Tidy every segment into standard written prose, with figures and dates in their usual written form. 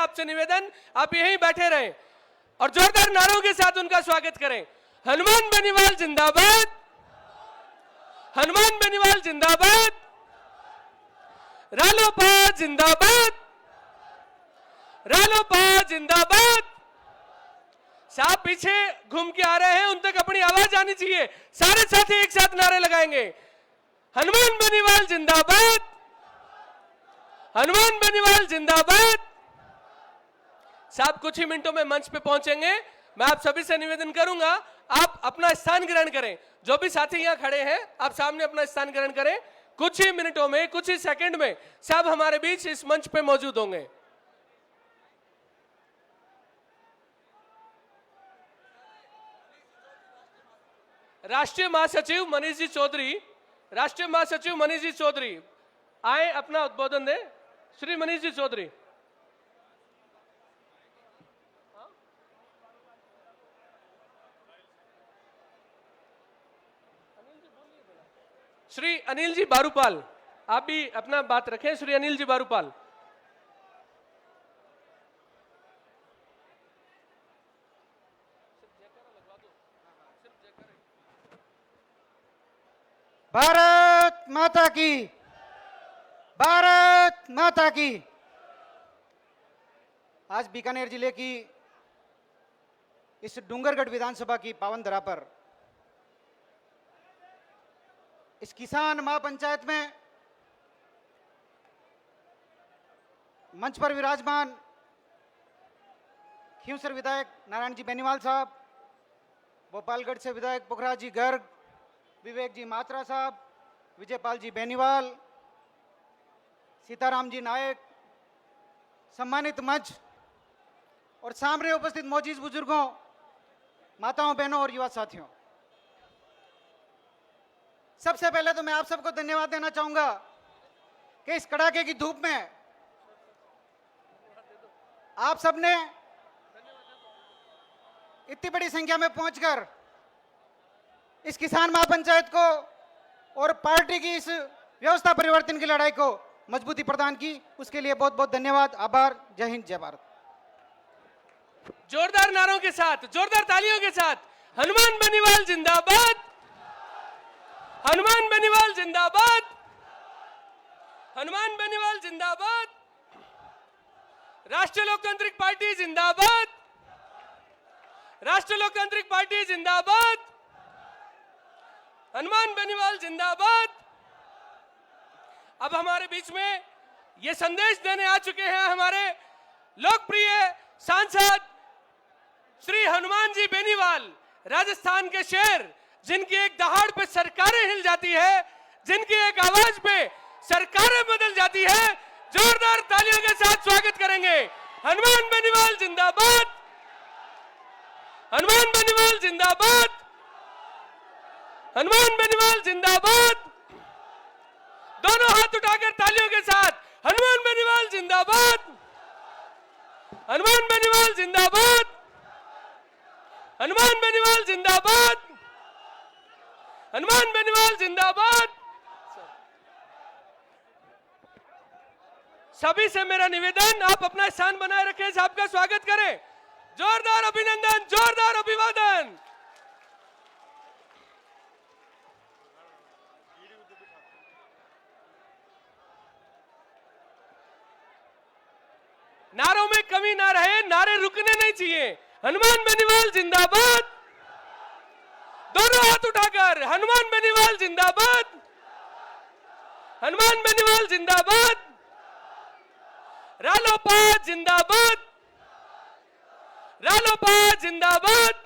आपसे निवेदन, आप यहीं बैठे रहें और जोरदार नारों के साथ उनका स्वागत करें। हनुमान बेनीवाल जिंदाबाद, हनुमान बेनीवाल जिंदाबाद, रालोपा जिंदाबाद, रालोपा जिंदाबाद। साहब पीछे घूम के आ रहे हैं, उन तक अपनी आवाज आनी चाहिए। सारे साथी एक साथ नारे लगाएंगे, हनुमान बेनीवाल जिंदाबाद, हनुमान बेनीवाल जिंदाबाद। साहब कुछ ही मिनटों में मंच पे पहुंचेंगे। मैं आप सभी से निवेदन करूंगा, आप अपना स्थान ग्रहण करें। जो भी साथी यहां खड़े हैं, आप सामने अपना स्थान ग्रहण करें। कुछ ही मिनटों में, कुछ ही सेकंड में साहब हमारे बीच इस मंच पे मौजूद होंगे। राष्ट्रीय महासचिव मनीष जी चौधरी, राष्ट्रीय महासचिव मनीष जी चौधरी आए, अपना उद्बोधन दें। श्री मनीष जी चौधरी। श्री अनिल जी बारूपाल, आप भी अपना बात रखें। श्री अनिल जी बारूपाल। भारत माता की, भारत माता की। आज बीकानेर जिले की इस डूंगरगढ़ विधानसभा की पावन धरा पर इस किसान महापंचायत में मंच पर विराजमान खींवसर विधायक नारायण जी बेनीवाल साहब, भोपालगढ़ से विधायक पुखराज जी गर्ग, विवेक जी मात्रा साहब, विजयपाल जी बेनीवाल, सीताराम जी नायक, सम्मानित मंच और सामने उपस्थित मौजूद बुजुर्गों, माताओं, बहनों और युवा साथियों, सबसे पहले तो मैं आप सबको धन्यवाद देना चाहूंगा कि इस कड़ाके की धूप में आप सबने इतनी बड़ी संख्या में पहुंचकर इस किसान महापंचायत को और पार्टी की इस व्यवस्था परिवर्तन की लड़ाई को मजबूती प्रदान की। उसके लिए बहुत बहुत धन्यवाद, आभार। जय हिंद, जय भारत। जोरदार नारों के साथ, जोरदार तालियों के साथ, हनुमान बेनीवाल जिंदाबाद, हनुमान बेनीवाल जिंदाबाद, हनुमान बेनीवाल जिंदाबाद, राष्ट्रीय लोकतांत्रिक पार्टी जिंदाबाद, राष्ट्रीय लोकतांत्रिक पार्टी जिंदाबाद, हनुमान बेनीवाल जिंदाबाद। अब हमारे बीच में ये संदेश देने आ चुके हैं हमारे लोकप्रिय सांसद श्री हनुमान जी बेनीवाल, राजस्थान के शेर, जिनकी एक दहाड़ पे सरकारें हिल जाती है, जिनकी एक आवाज पे सरकारें बदल जाती है। जोरदार तालियों के साथ स्वागत करेंगे। हनुमान बेनीवाल जिंदाबाद, हनुमान बेनीवाल जिंदाबाद, हनुमान बेनीवाल जिंदाबाद। दोनों हाथ उठाकर तालियों के साथ, हनुमान बेनीवाल जिंदाबाद, हनुमान बेनीवाल जिंदाबाद, हनुमान बेनीवाल जिंदाबाद, हनुमान बेनीवाल जिंदाबाद। सभी से मेरा निवेदन, आप अपना स्थान बनाए रखें, सबका स्वागत करें। जोरदार अभिनंदन, जोरदार अभिवादन। नारों में कमी ना रहे, नारे रुकने नहीं चाहिए। हनुमान बेनीवाल जिंदाबाद, दोनों हाथ उठाकर, हनुमान बेनीवाल जिंदाबाद, हनुमान बेनीवाल जिंदाबाद, रालोपा जिंदाबाद, रालोपा जिंदाबाद।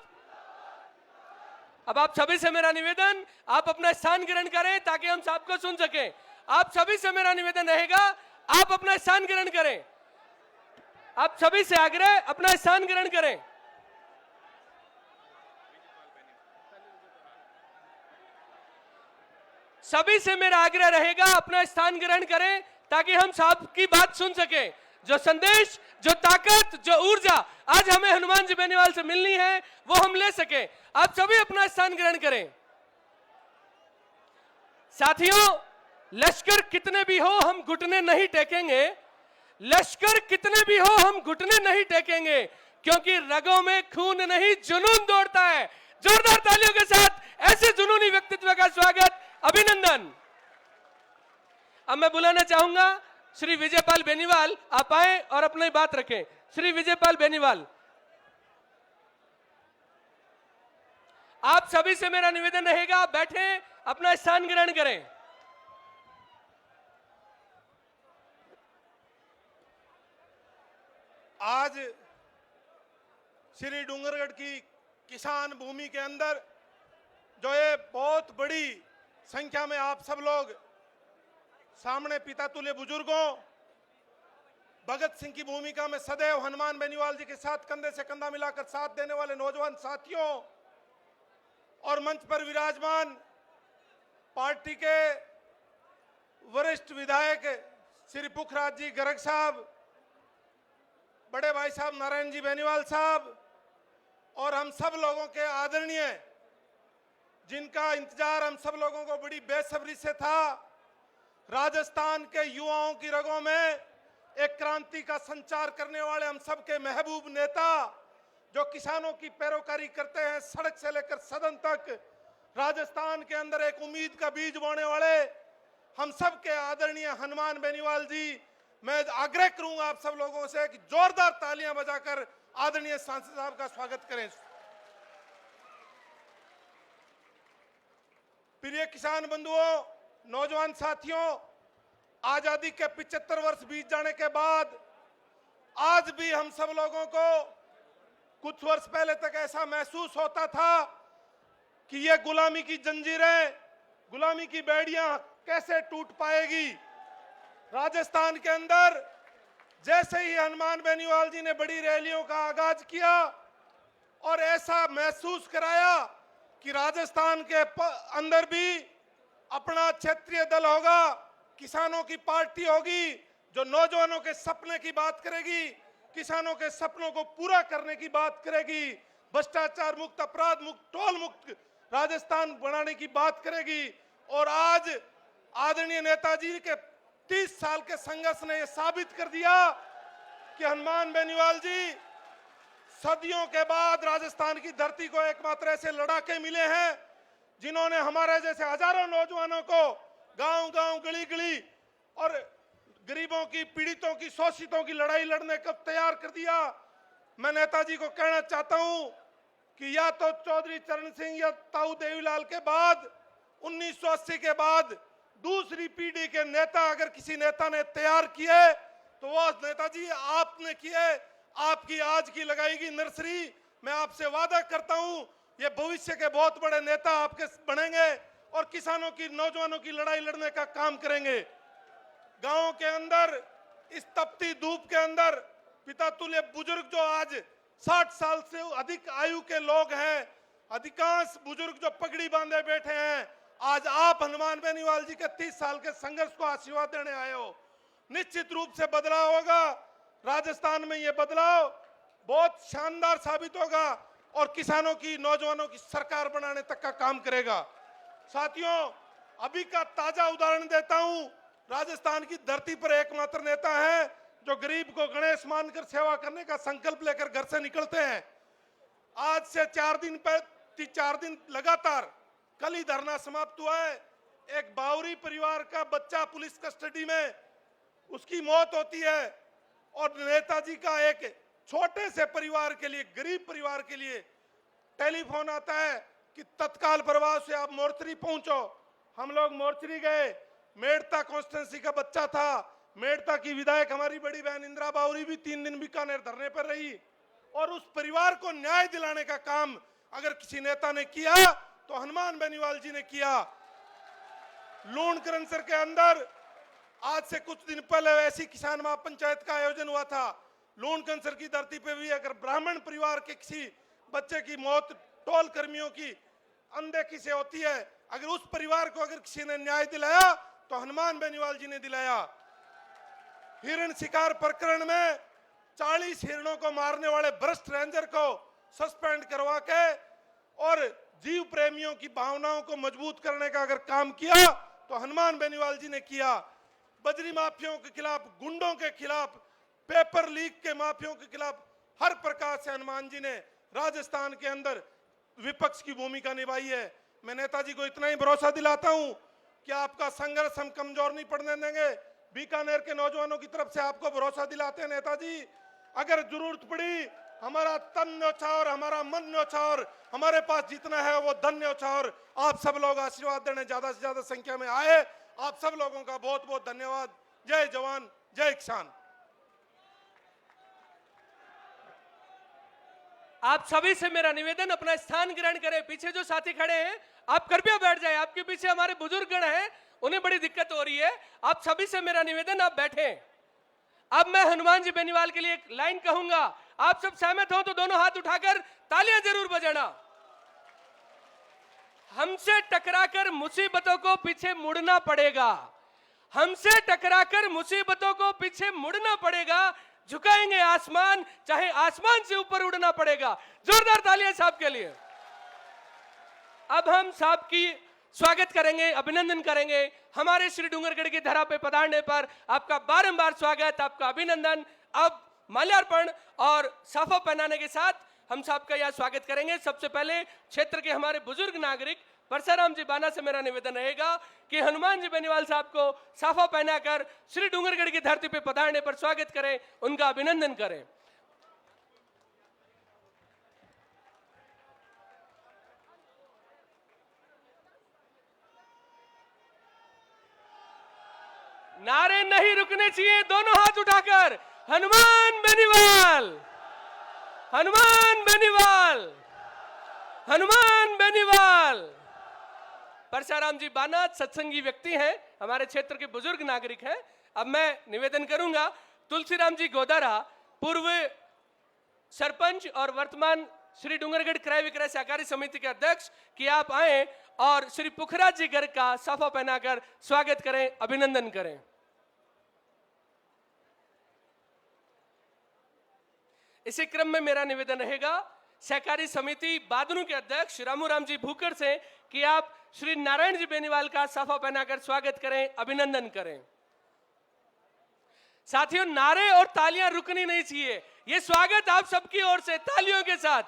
अब आप सभी से मेरा निवेदन, आप अपना स्थान ग्रहण करें ताकि हम सबको सुन सकें। आप सभी से मेरा निवेदन रहेगा, आप अपना स्थान ग्रहण करें। आप सभी से आग्रह, अपना स्थान ग्रहण करें। सभी से मेरा आग्रह रहेगा, अपना स्थान ग्रहण करें ताकि हम सबकी बात सुन सकें। जो संदेश, जो ताकत, जो ऊर्जा आज हमें हनुमान जी बेनीवाल से मिलनी है, वो हम ले सकें। आप सभी अपना स्थान ग्रहण करें। साथियों, लश्कर कितने भी हो, हम घुटने नहीं टेकेंगे लश्कर कितने भी हो हम घुटने नहीं टेकेंगे, क्योंकि रगों में खून नहीं जुनून दौड़ता है। जोरदार तालियों के साथ ऐसे जुनूनी व्यक्तित्व का स्वागत, अभिनंदन। अब मैं बुलाना चाहूंगा श्री विजयपाल बेनीवाल, आप आए और अपनी बात रखें। श्री विजयपाल बेनीवाल, आप सभी से मेरा निवेदन रहेगा, आप बैठे अपना स्थान ग्रहण करें। आज श्री डूंगरगढ़ की किसान भूमि के अंदर जो ये बहुत बड़ी संख्या में आप सब लोग सामने पिता तुल्य बुजुर्गों, भगत सिंह की भूमिका में सदैव हनुमान बेनीवाल जी के साथ कंधे से कंधा मिलाकर साथ देने वाले नौजवान साथियों और मंच पर विराजमान पार्टी के वरिष्ठ विधायक श्री पुखराज जी गर्ग साहब, बड़े भाई साहब नारायण जी बेनीवाल साहब और हम सब लोगों के आदरणीय, जिनका इंतजार हम सब लोगों को बड़ी बेसब्री से था, राजस्थान के युवाओं की रगों में एक क्रांति का संचार करने वाले हम सब के महबूब नेता, जो किसानों की पैरोकारी करते हैं सड़क से लेकर सदन तक, राजस्थान के अंदर एक उम्मीद का बीज बोने वाले हम सब के आदरणीय हनुमान बेनीवाल जी, मैं आग्रह करूंगा आप सब लोगों से कि जोरदार तालियां बजाकर आदरणीय सांसद साहब का स्वागत करें। प्रिय किसान बंधुओं, नौजवान साथियों, आजादी के 75 वर्ष बीत जाने के बाद आज भी हम सब लोगों को कुछ वर्ष पहले तक ऐसा महसूस होता था कि ये गुलामी की जंजीरें, गुलामी की बेड़ियां कैसे टूट पाएगी। राजस्थान के अंदर जैसे ही हनुमान बेनीवाल जी ने बड़ी रैलियों का आगाज किया और ऐसा महसूस कराया कि राजस्थान के अंदर भी अपना क्षेत्रीय दल होगा, किसानों की पार्टी होगी, जो नौजवानों के सपने की बात करेगी, किसानों के सपनों को पूरा करने की बात करेगी, भ्रष्टाचार मुक्त, अपराध मुक्त, टोल मुक्त राजस्थान बनाने की बात करेगी। और आज आदरणीय नेताजी के 30 साल के संघर्ष ने यह साबित कर दिया कि हनुमान बेनीवाल जी सदियों के बाद राजस्थान की धरती को एकमात्र ऐसे लड़ाके मिले हैं जिन्होंने हमारे जैसे हजारों नौजवानों को गांव-गांव, गली-गली और गरीबों की, पीड़ितों की, शोषितों की लड़ाई लड़ने को तैयार कर दिया। मैं नेताजी को कहना चाहता हूं कि या तो चौधरी चरण सिंह या ताऊ देवीलाल के बाद 1980 के बाद दूसरी पीढ़ी के नेता अगर किसी नेता ने तैयार किए तो वो नेताजी आपने किए। आपकी आज की लगाई गई नर्सरी, मैं आपसे वादा करता हूं ये भविष्य के बहुत बड़े नेता आपके बनेंगे और किसानों की, नौजवानों की लड़ाई लड़ने का काम करेंगे। गांव के अंदर इस तपती धूप के अंदर पिता तुल्य बुजुर्ग जो आज 60 साल से अधिक आयु के लोग हैं, अधिकांश बुजुर्ग जो पगड़ी बांधे बैठे हैं, आज आप हनुमान बेनीवाल जी के 30 साल के संघर्ष को आशीर्वाद देने आए हो। निश्चित रूप से बदलाव होगा राजस्थान में, ये बदलाव बहुत शानदार साबित होगा और किसानों की, नौजवानों की सरकार बनाने तक का काम करेगा। साथियों, अभी का ताजा उदाहरण देता हूं, राजस्थान की धरती पर एकमात्र नेता है जो गरीब को गणेश मानकर सेवा करने का संकल्प लेकर घर से निकलते हैं। आज से 4 दिन लगातार, कल ही धरना समाप्त हुआ है। एक बावरी परिवार का बच्चा पुलिस कस्टडी में, उसकी मौत होती है और नेताजी का एक छोटे से परिवार के लिए, गरीब परिवार के लिए टेलीफोन आता है कि तत्काल प्रभाव से आप मोर्चरी पहुंचो। हम लोग मोर्चरी गए। मेड़ता कॉन्स्टिट्यूंसी का बच्चा था। मेड़ता की विधायक हमारी बड़ी बहन इंदिरा बावरी भी 3 दिन बीकानेर धरने पर रही और उस परिवार को न्याय दिलाने का काम अगर किसी नेता ने किया तो हनुमान बेनीवाल जी ने किया। लूण करंसर के अंदर आज से कुछ दिन पहले ऐसी किसान महापंचायत का आयोजन हुआ था। लूण करंसर की धरती पे भी अगर ब्राह्मण परिवार के किसी बच्चे की मौत टोल कर्मियों की अनदेखी से होती है, अगर उस परिवार को अगर किसी ने न्याय दिलाया तो हनुमान बेनीवाल जी ने दिलाया। हिरण शिकार प्रकरण में 40 हिरणों को मारने वाले भ्रष्ट रेंजर को सस्पेंड करवा के और जीव प्रेमियों की भावनाओं को मजबूत करने का अगर काम किया तो हनुमान बेनीवाल जी ने किया। बजरी माफियाओं के खिलाफ, गुंडों के खिलाफ पेपर लीक के माफियों के खिलाफ हर प्रकार से हनुमान जी ने राजस्थान के अंदर विपक्ष की भूमिका निभाई है। मैं नेताजी को इतना ही भरोसा दिलाता हूं कि आपका संघर्ष हम कमजोर नहीं पड़ने देंगे। बीकानेर के नौजवानों की तरफ से आपको भरोसा दिलाते हैं नेताजी, अगर जरूरत पड़ी हमारा तन न्योछावर, हमारा मन न्योछावर, हमारे पास जितना है वो धन न्योछावर, आप सब लोग आशीर्वाद देने ज्यादा से ज्यादा संख्या में आए। आप सब लोगों का बहुत बहुत धन्यवाद। जय जवान जय किसान। आप सभी से मेरा निवेदन, अपना स्थान ग्रहण करें। पीछे जो साथी खड़े हैं आप कृपया बैठ जाएं। आपके पीछे हमारे बुजुर्गगण हैं, उन्हें बड़ी दिक्कत हो रही है। आप सभी से मेरा निवेदन, आप बैठें। अब मैं हनुमान जी बेनीवाल के लिए एक लाइन कहूंगा, आप सब सहमत हो तो दोनों हाथ उठाकर तालियां जरूर बजाना। हमसे टकराकर मुसीबतों को पीछे मुड़ना पड़ेगा, हमसे टकराकर मुसीबतों को पीछे मुड़ना पड़ेगा, झुकाएंगे आसमान चाहे आसमान से ऊपर उड़ना पड़ेगा। जोरदार तालियां साहब के लिए। अब हम साहब की स्वागत करेंगे, अभिनंदन करेंगे। हमारे श्री डूंगरगढ़ की धरा पे पधारने पर आपका बारंबार स्वागत, आपका अभिनंदन। अब माल्यार्पण और साफा पहनाने के साथ हम साहब का यह स्वागत करेंगे। सबसे पहले क्षेत्र के हमारे बुजुर्ग नागरिक परसाराम जी बाना से मेरा निवेदन रहेगा कि हनुमान जी बेनीवाल साहब को साफा पहनाकर श्री डूंगरगढ़ की धरती पर पधारने पर स्वागत करें, उनका अभिनंदन करें। नारे नहीं रुकने चाहिए, दोनों हाथ उठाकर हनुमान बेनीवाल, हनुमान बेनीवाल, हनुमान बेनीवाल। परसाराम जी बाना सत्संगी व्यक्ति हैं, हमारे क्षेत्र के बुजुर्ग नागरिक हैं। अब मैं निवेदन करूंगा तुलसीराम जी गोदारा, पूर्व सरपंच और वर्तमान श्री डूंगरगढ़ क्रय विक्रय सहकारी समिति के अध्यक्ष, कि आप आए और श्री पुखराज जी गर्ग का साफा पहनाकर स्वागत करें, अभिनंदन करें। इसी क्रम में मेरा निवेदन रहेगा सहकारी समिति बादनू के अध्यक्ष रामूराम जी भूकर से कि आप श्री नारायण जी बेनीवाल का साफा पहनाकर स्वागत करें, अभिनंदन करें। साथियों, नारे और तालियां रुकनी नहीं चाहिए। ये स्वागत आप सबकी ओर से तालियों के साथ।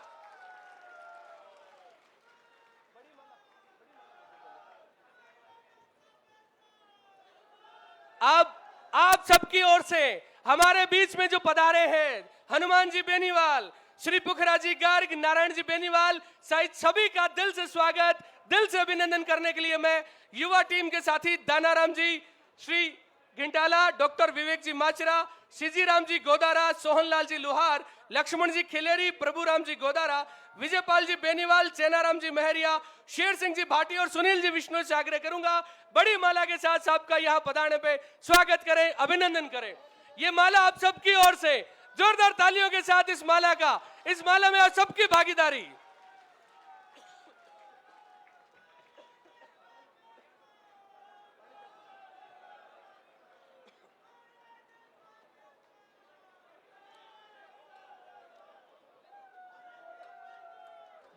अब आप सबकी ओर से हमारे बीच में जो पधारे हैं हनुमान जी बेनीवाल, श्री पुखराज जी गर्ग, नारायण जी बेनीवाल सहित सभी का दिल से स्वागत, दिल से अभिनंदन करने के लिए मैं युवा टीम के साथी दानाराम जी, श्री घिंटाला, डॉक्टर विवेक जी माचरा, सीजी राम जी गोदारा, सोहनलाल जी लोहार, लक्ष्मण जी खिलेरी, प्रभुराम जी गोदारा, विजयपाल जी बेनीवाल, चैनाराम जी महरिया, शेर सिंह जी भाटी और सुनील जी विष्णु से आग्रह करूंगा बड़ी माला के साथ सबका यहां पधारने पे स्वागत करें, अभिनंदन करें। ये माला आप सबकी ओर से जोरदार तालियों के साथ इस माला में आप सबकी भागीदारी।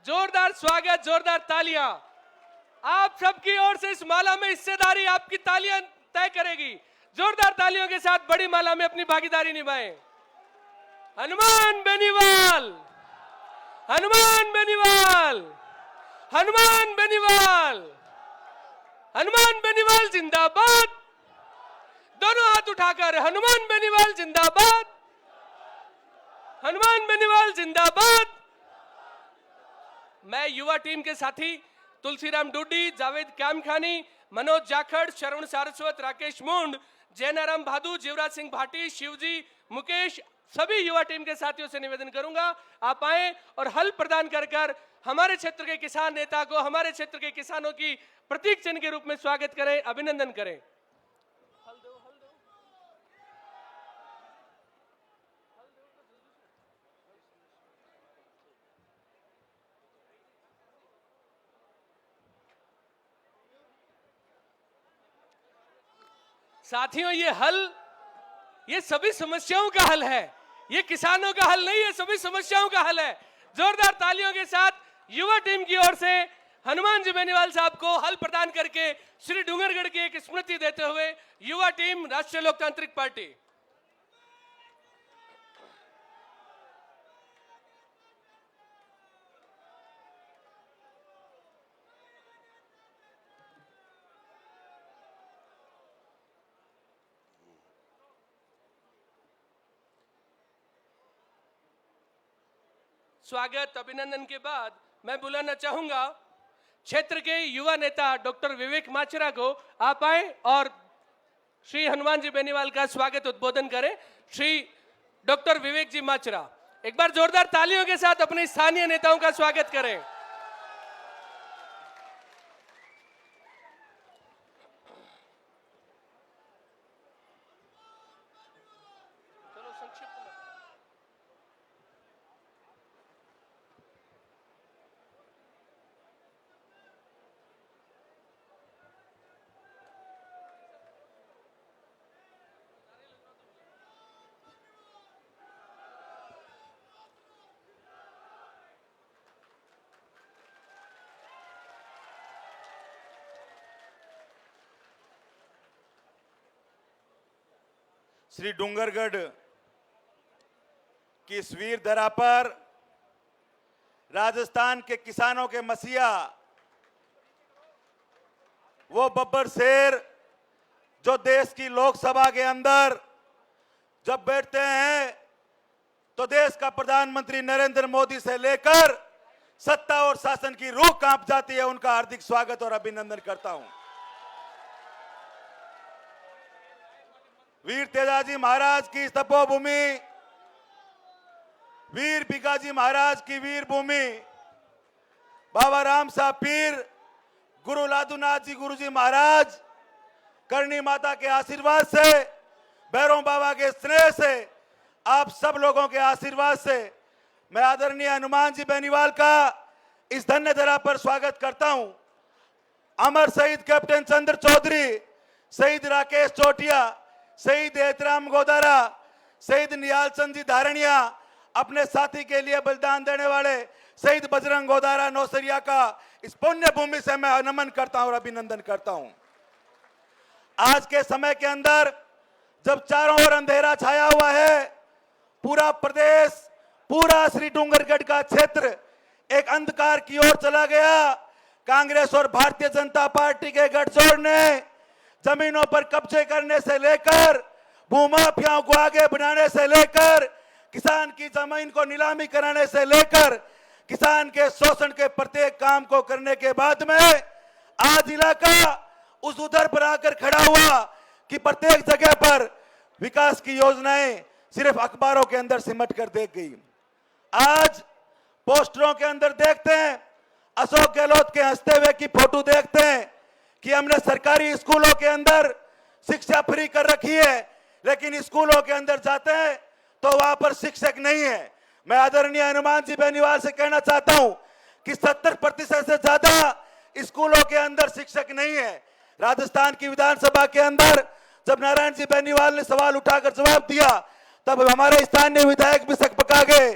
जोरदार स्वागत, जोरदार तालियां आप सबकी ओर से। इस माला में हिस्सेदारी आपकी तालियां तय करेगी। जोरदार तालियों के साथ बड़ी माला में अपनी भागीदारी निभाएं। हनुमान बेनीवाल, हनुमान बेनीवाल, हनुमान बेनीवाल, हनुमान बेनीवाल जिंदाबाद। दोनों हाथ उठाकर हनुमान बेनीवाल जिंदाबाद, हनुमान बेनीवाल जिंदाबाद। मैं युवा टीम के साथी तुलसीराम डूडी, जावेद कैमखानी, मनोज जाखड़, शरण सारस्वत, राकेश मुंड, जैनाराम भादू, जीवराज सिंह भाटी, शिवजी, मुकेश, सभी युवा टीम के साथियों से निवेदन करूंगा आप आए और हल प्रदान कर हमारे क्षेत्र के किसान नेता को हमारे क्षेत्र के किसानों की प्रतीक चिन्ह के रूप में स्वागत करें, अभिनंदन करें। साथियों, ये सभी समस्याओं का हल है, ये किसानों का हल नहीं है, सभी समस्याओं का हल है। जोरदार तालियों के साथ युवा टीम की ओर से हनुमान जी बेनीवाल साहब को हल प्रदान करके श्री डूंगरगढ़ की एक स्मृति देते हुए युवा टीम राष्ट्रीय लोकतांत्रिक पार्टी। स्वागत अभिनंदन के बाद मैं बुलाना चाहूंगा क्षेत्र के युवा नेता डॉक्टर विवेक माचरा को। आप आए और श्री हनुमान जी बेनीवाल का स्वागत उद्बोधन करें। श्री डॉक्टर विवेक जी माचरा, एक बार जोरदार तालियों के साथ अपने स्थानीय नेताओं का स्वागत करें। चलो संक्षिप्त में। श्री डूंगरगढ़ की इस वीर धरा पर राजस्थान के किसानों के मसीहा वो बब्बर शेर जो देश की लोकसभा के अंदर जब बैठते हैं तो देश का प्रधानमंत्री नरेंद्र मोदी से लेकर सत्ता और शासन की रूह कांप जाती है। उनका हार्दिक स्वागत और अभिनंदन करता हूं। वीर तेजाजी महाराज की तपोभूमि, वीर भिकाजी महाराज की वीर भूमि, बाबा राम साहब पीर, गुरु लादूनाथ जी गुरुजी महाराज, करणी माता के आशीर्वाद से, भैरव बाबा के स्नेह से, आप सब लोगों के आशीर्वाद से मैं आदरणीय हनुमान जी बेनीवाल का इस धन्य धरा पर स्वागत करता हूं। अमर शहीद कैप्टन चंद्र चौधरी, शहीद राकेश चोटिया, शहीद एहतराम गोदारा, शहीद निहाल चंद जी धारणिया, अपने साथी के लिए बलिदान देने वाले शहीद बजरंग गोदारा नौसरिया का इस पुण्य भूमि से मैं नमन करता हूं और अभिनंदन करता हूं। आज के समय के अंदर जब चारों ओर अंधेरा छाया हुआ है, पूरा प्रदेश, पूरा श्री डूंगरगढ़ का क्षेत्र एक अंधकार की ओर चला गया। कांग्रेस और भारतीय जनता पार्टी के गठजोड़ ने जमीनों पर कब्जे करने से लेकर, भूमाफियाओं को आगे बढ़ाने से लेकर, किसान की जमीन को नीलामी कराने से लेकर, किसान के शोषण के प्रत्येक काम को करने के बाद में आज इलाका उस उधर पर आकर खड़ा हुआ कि प्रत्येक जगह पर विकास की योजनाएं सिर्फ अखबारों के अंदर सिमट कर देख गई। आज पोस्टरों के अंदर देखते हैं, अशोक गहलोत के हंसते हुए की फोटो देखते हैं कि हमने सरकारी स्कूलों के अंदर शिक्षा फ्री कर रखी है, लेकिन स्कूलों के अंदर जाते हैं तो वहां पर शिक्षक नहीं है। मैं आदरणीय हनुमान जी बेनीवाल से कहना चाहता हूं कि 70% से ज्यादा स्कूलों के अंदर शिक्षक नहीं है। राजस्थान की विधानसभा के अंदर जब नारायण जी बेनीवाल ने सवाल उठाकर जवाब दिया, तब हमारे स्थानीय विधायक भी सकपका गए।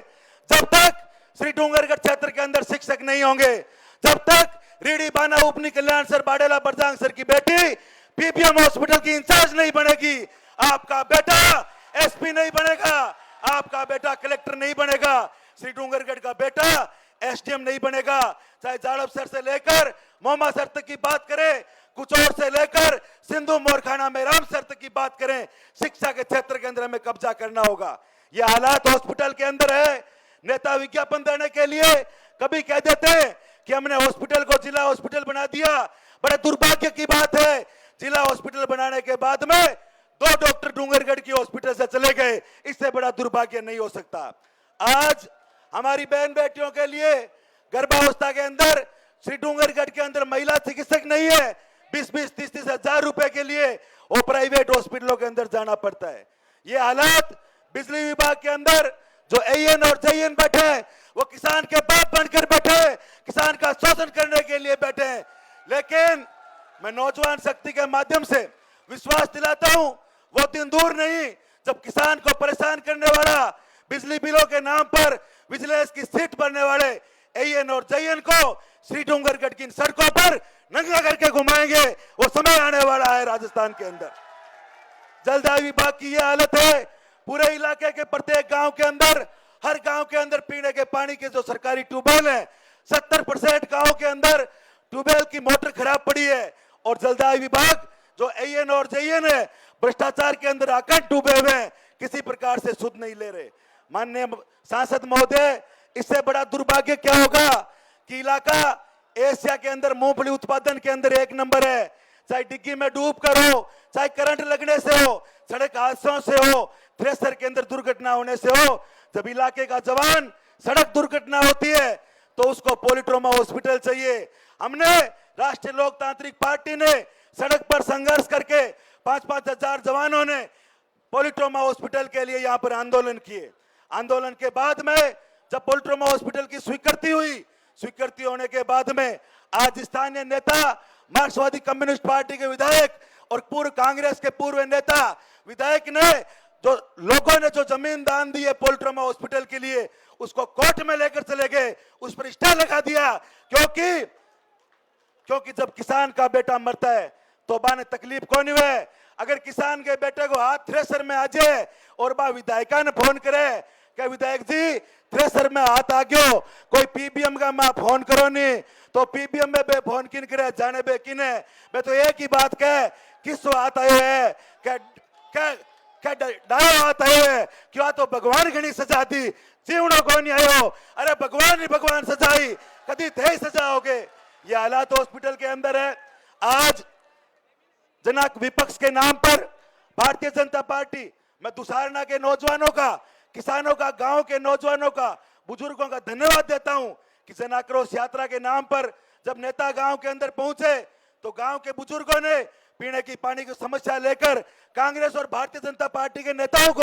जब तक श्री डूंगरगढ़ क्षेत्र के अंदर शिक्षक नहीं होंगे, जब तक रीडी बाना उपनी कल्याण सर बाडेला बरजांग सर की बेटी पीपीएम हॉस्पिटल की इंचार्ज नहीं बनेगी, आपका बेटा एसपी नहीं बनेगा, आपका बेटा कलेक्टर नहीं बनेगा, श्री डूंगरगढ़ का बेटा एसडीएम नहीं बनेगा। चाहे जाड़व सर से लेकर मोमा सर तक की बात करें, कुचौर से लेकर सिंधु मोरखाना में राम सर तक की बात करें, शिक्षा के क्षेत्र के अंदर हमें कब्जा करना होगा। यह हालात हॉस्पिटल के अंदर है। नेता विज्ञापन देने के लिए कभी कह देते हैं कि हमने हॉस्पिटल को जिला हॉस्पिटल बना दिया। बड़े दुर्भाग्य की बात है, जिला हॉस्पिटल बनाने के बाद में 2 डॉक्टर डूंगरगढ़ की हॉस्पिटल से चले गए। इससे बड़ा दुर्भाग्य नहीं हो सकता। आज हमारी बहन बेटियों के लिए गर्भावस्था के अंदर श्री डूंगरगढ़ के अंदर महिला चिकित्सक नहीं है। 20-20, 30-30 हजार रुपए के लिए वो प्राइवेट हॉस्पिटलों के अंदर जाना पड़ता है। ये हालात बिजली विभाग के अंदर जो एएन और जेएन बैठे हैं, वो किसान के बाप बनकर बैठे हैं, किसान का शोषण करने के लिए बैठे हैं। लेकिन मैं नौजवान शक्ति के माध्यम से विश्वास दिलाता हूं, वो दिन दूर नहीं जब किसान को परेशान करने वाला, बिजली बिलों के नाम पर विजिलेंस की सीट बनने वाले एएन और जेएन को श्री डूंगरगढ़ की सड़कों पर नंगा करके घुमाएंगे। वो समय आने वाला है राजस्थान के अंदर। जलदाय विभाग की यह हालत है। पूरे इलाके के प्रत्येक गांव के अंदर, हर गांव के अंदर पीने के पानी के जो सरकारी ट्यूबवेल है, 70% गांव के अंदर ट्यूबवेल की मोटर खराब पड़ी है। और जलदाय विभाग जो एएन और जेएन है, भ्रष्टाचार के अंदर आकर डूबे हुए हैं, किसी प्रकार से सुध नहीं ले रहे। माननीय सांसद महोदय, इससे बड़ा दुर्भाग्य क्या होगा कि इलाका एशिया के अंदर मूंगफली उत्पादन के अंदर 1 नंबर है। चाहे डिग्गी में डूब कर हो, चाहे करंट लगने से हो, सड़क हादसों से हो, थ्रेसर के अंदर दुर्घटना होने से हो, जब इलाके का जवान सड़क दुर्घटना होती है तो उसको पॉलीट्रोमा हॉस्पिटल चाहिए। हमने राष्ट्रीय लोकतांत्रिक पार्टी ने सड़क पर संघर्ष करके 5-5 हजार जवानों ने पॉलीट्रोमा हॉस्पिटल के लिए यहां पर आंदोलन किए। आंदोलन के बाद में जब पॉलीट्रोमा हॉस्पिटल की स्वीकृति हुई, स्वीकृति होने के बाद में आज स्थानीय नेता, मार्क्सवादी कम्युनिस्ट पार्टी के विधायक और पूर्व कांग्रेस के पूर्व नेता विधायक ने जो लोगों ने जो जमीन दान दी है पॉलीट्रोमा हॉस्पिटल के लिए, उसको कोर्ट में लेकर चले गए, उस पर स्टे लगा दिया। क्योंकि जब किसान का बेटा मरता है तो बा ने तकलीफ कौन हुए। अगर किसान के बेटे को हाथ थ्रेसर में आ जाए और बा विधायिका ने फोन करे कि विधायक जी थ्रेसर में हाथ आ गयो, कोई पीबीएम का मां फोन करो नहीं, तो पीबीएम में बे फोन किन करे जाने बे किने बे तो एक ही बात कह किस हाथ आयो है क्या डायो हाथ आयो है, क्यों तो भगवान घनी सजा दी, जीवनों को नहीं आयो। अरे भगवान ही भगवान सजाई, कभी थे सजाओगे। ये हालात हॉस्पिटल के अंदर है। आज जनक विपक्ष के नाम पर भारतीय जनता पार्टी, मैं दुसारना के नौजवानों का, किसानों का, गांव के नौजवानों का, बुजुर्गों का धन्यवाद देता हूं कि जन आक्रोश यात्रा के नाम पर जब नेता गांव के अंदर पहुंचे तो गांव के बुजुर्गों ने पीने की पानी की समस्या लेकर कांग्रेस और भारतीय जनता पार्टी के नेताओं को